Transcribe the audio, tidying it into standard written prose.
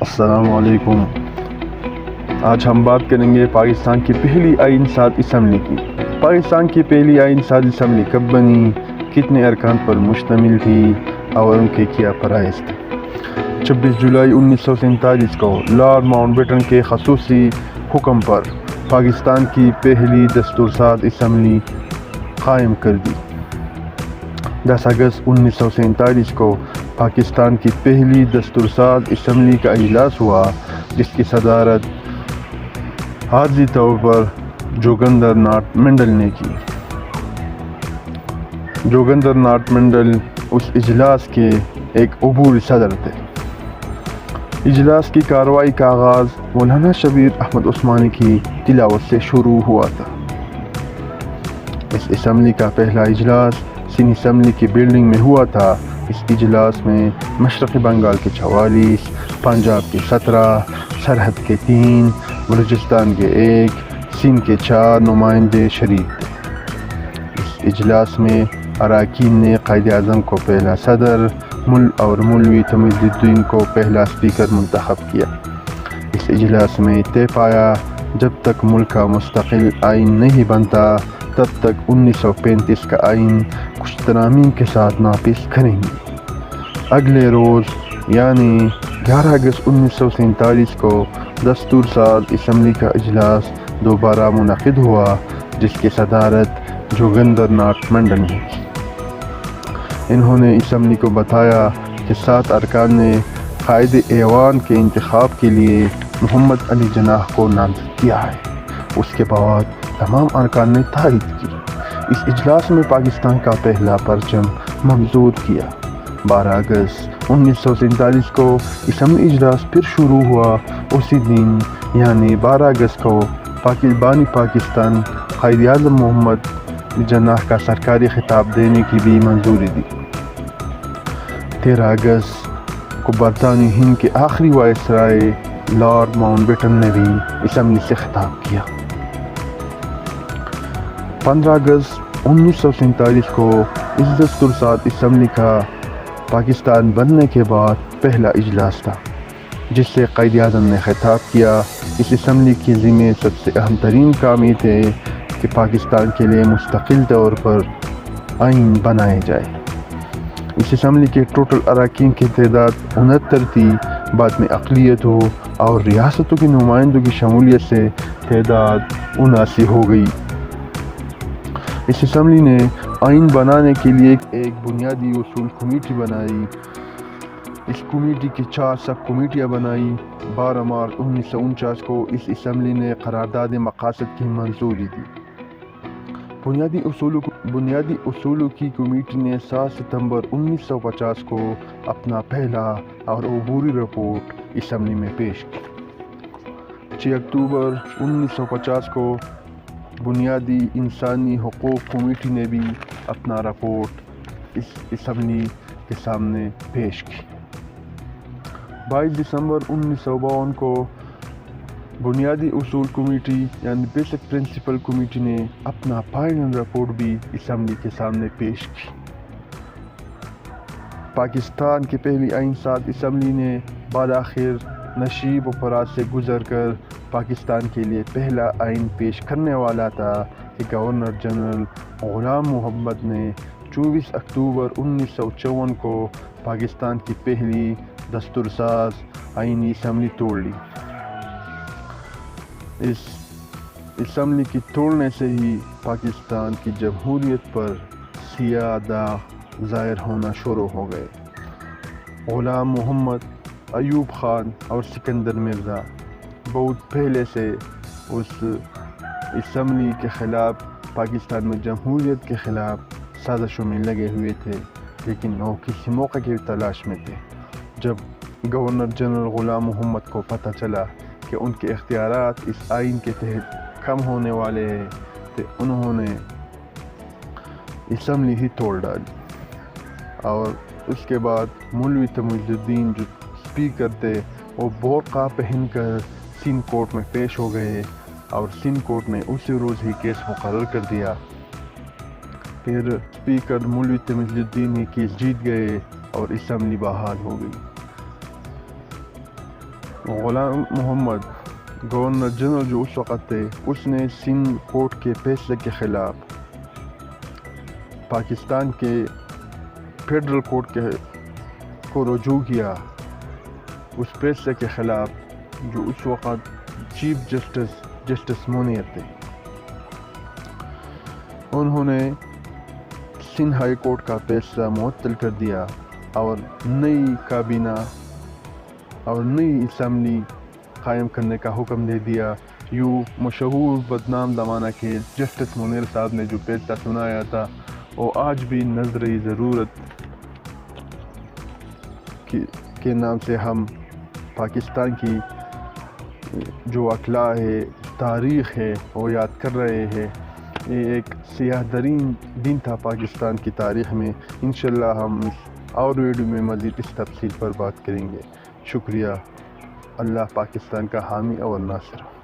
السلام علیکم۔ آج ہم بات کریں گے پاکستان کی پہلی آئین ساز اسمبلی کی۔ پاکستان کی پہلی آئین ساز اسمبلی کب بنی، کتنے ارکان پر مشتمل تھی اور ان کے کیا فرائض تھے۔ 26 جولائی 1947 کو لارڈ ماؤنٹ بیٹن کے خصوصی حکم پر پاکستان کی پہلی دستور ساز اسمبلی قائم کر دی۔ 10 اگست 1947 کو پاکستان کی پہلی دستور ساز اسمبلی کا اجلاس ہوا، جس کی صدارت عارضی طور پر جوگندر ناتھ منڈل نے کی۔ جوگندر ناتھ منڈل اس اجلاس کے ایک عبوری صدر تھے۔ اجلاس کی کارروائی کا آغاز مولانا شبیر احمد عثمانی کی تلاوت سے شروع ہوا تھا۔ اس اسمبلی کا پہلا اجلاس سندھ اسمبلی کی بلڈنگ میں ہوا تھا۔ اس اجلاس میں مشرقی بنگال کے 44، پنجاب کے 17، سرحد کے 3، بلوچستان کے 1، سندھ کے 4 نمائندے شریک تھے۔ اس اجلاس میں اراکین نے قائد اعظم کو پہلا صدر اور مولوی تمید الدین کو پہلا اسپیکر منتخب کیا۔ اس اجلاس میں طے پایا جب تک ملک کا مستقل آئین نہیں بنتا تب تک 1935 کا آئین کچھ ترامیم کے ساتھ نافذ کریں گے۔ اگلے روز یعنی 11 اگست 1947 کو دستور ساز اسمبلی کا اجلاس دوبارہ منعقد ہوا، جس کی صدارت جوگندر ناتھ منڈل نے کی۔ انہوں نے اسمبلی کو بتایا کہ 7 ارکان نے قائد ایوان کے انتخاب کے لیے محمد علی جناح کو نامزد کیا ہے۔ اس کے بعد تمام ارکان نے تائید کی۔ اس اجلاس میں پاکستان کا پہلا پرچم ممزود کیا۔ 12 اگست 1947 کو اسمبلی اجلاس پھر شروع ہوا۔ اسی دن یعنی 12 اگست کو بانی پاکستان قائد اعظم محمد جناح کا سرکاری خطاب دینے کی بھی منظوری دی۔ 13 اگست کو برطانوی ہند کے آخری وائسرائے لارڈ ماؤنٹ بیٹن نے بھی اسمبلی سے خطاب کیا۔ 15 اگست 1947 کو اس دستور ساز اسمبلی کا پاکستان بننے کے بعد پہلا اجلاس تھا، جس سے قائد اعظم نے خطاب کیا۔ اس اسمبلی کے ذمے سب سے اہم ترین کام یہ تھے کہ پاکستان کے لیے مستقل طور پر آئین بنائے جائے۔ اس اسمبلی کے ٹوٹل اراکین کی تعداد 69 تھی۔ بعد میں اقلیتوں اور ریاستوں کے نمائندوں کی شمولیت سے تعداد 79 ہو گئی۔ اس اسمبلی نے آئین بنانے کے لیے ایک بنیادی اصول کمیٹی بنائی۔ اس کمیٹی کی 4 سب کمیٹیاں بنائی۔ 12 مارچ 1949 کو اس اسمبلی نے قرارداد مقاصد کی منظوری دی۔ بنیادی اصولوں کی کمیٹی نے 7 ستمبر 1950 کو اپنا پہلا اور عبوری رپورٹ اسمبلی میں پیش کی۔ 6 اکتوبر 1950 کو بنیادی انسانی حقوق کمیٹی نے بھی اپنا رپورٹ اس اسمبلی کے سامنے پیش کی۔ 22 دسمبر 1952 کو بنیادی اصول کمیٹی یعنی بیسک پرنسپل کمیٹی نے اپنا فائنل رپورٹ بھی اسمبلی کے سامنے پیش کی۔ پاکستان کی پہلی آئین ساز اسمبلی نے بالآخر نشیب و فراز سے گزر کر پاکستان کے لیے پہلا آئین پیش کرنے والا تھا کہ گورنر جنرل غلام محمد نے 24 اکتوبر 1954 کو پاکستان کی پہلی دستور ساز آئینی اسمبلی توڑ لی۔ اس اسمبلی کی توڑنے سے ہی پاکستان کی جمہوریت پر سیاہ داغ ظاہر ہونا شروع ہو گئے۔ غلام محمد، ایوب خان اور سکندر مرزا بہت پہلے سے اس اسمبلی کے خلاف، پاکستان میں جمہوریت کے خلاف سازشوں میں لگے ہوئے تھے، لیکن وہ کسی موقع کی تلاش میں تھے۔ جب گورنر جنرل غلام محمد کو پتہ چلا کہ ان کے اختیارات اس آئین کے تحت کم ہونے والے ہیں تو انہوں نے اسمبلی ہی توڑ ڈالی، اور اس کے بعد مولوی تمید الدین جو اسپیکر تھے وہ برقع پہن کر سندھ کورٹ میں پیش ہو گئے، اور سندھ کورٹ نے اسی روز ہی کیس مقرر کر دیا۔ پھر اسپیکر مولوی تمید الدین ہی کیس جیت گئے اور اسمبلی بحال ہو گئی۔ غلام محمد گورنر جنرل جو اس وقت تھے، اس نے سندھ کورٹ کے فیصلے کے خلاف پاکستان کے فیڈرل کورٹ کو رجوع کیا، اس فیصلے کے خلاف جو اس وقت چیف جسٹس مونیر تھے۔ انہوں نے سندھ ہائی کورٹ کا فیصلہ معطل کر دیا اور نئی کابینہ اور نئی اسمبلی قائم کرنے کا حکم دے دیا۔ یوں مشہور بدنام زمانہ کے جسٹس مونیر صاحب نے جو فیصلہ سنایا تھا وہ آج بھی نظر ضرورت کے نام سے ہم پاکستان کی جو اخلاق ہے، تاریخ ہے، وہ یاد کر رہے ہیں۔ یہ ایک سیاہ ترین دن تھا پاکستان کی تاریخ میں۔ انشاءاللہ ہم اور ویڈیو میں مزید اس تفصیل پر بات کریں گے۔ شکریہ۔ اللہ پاکستان کا حامی اور ناصر۔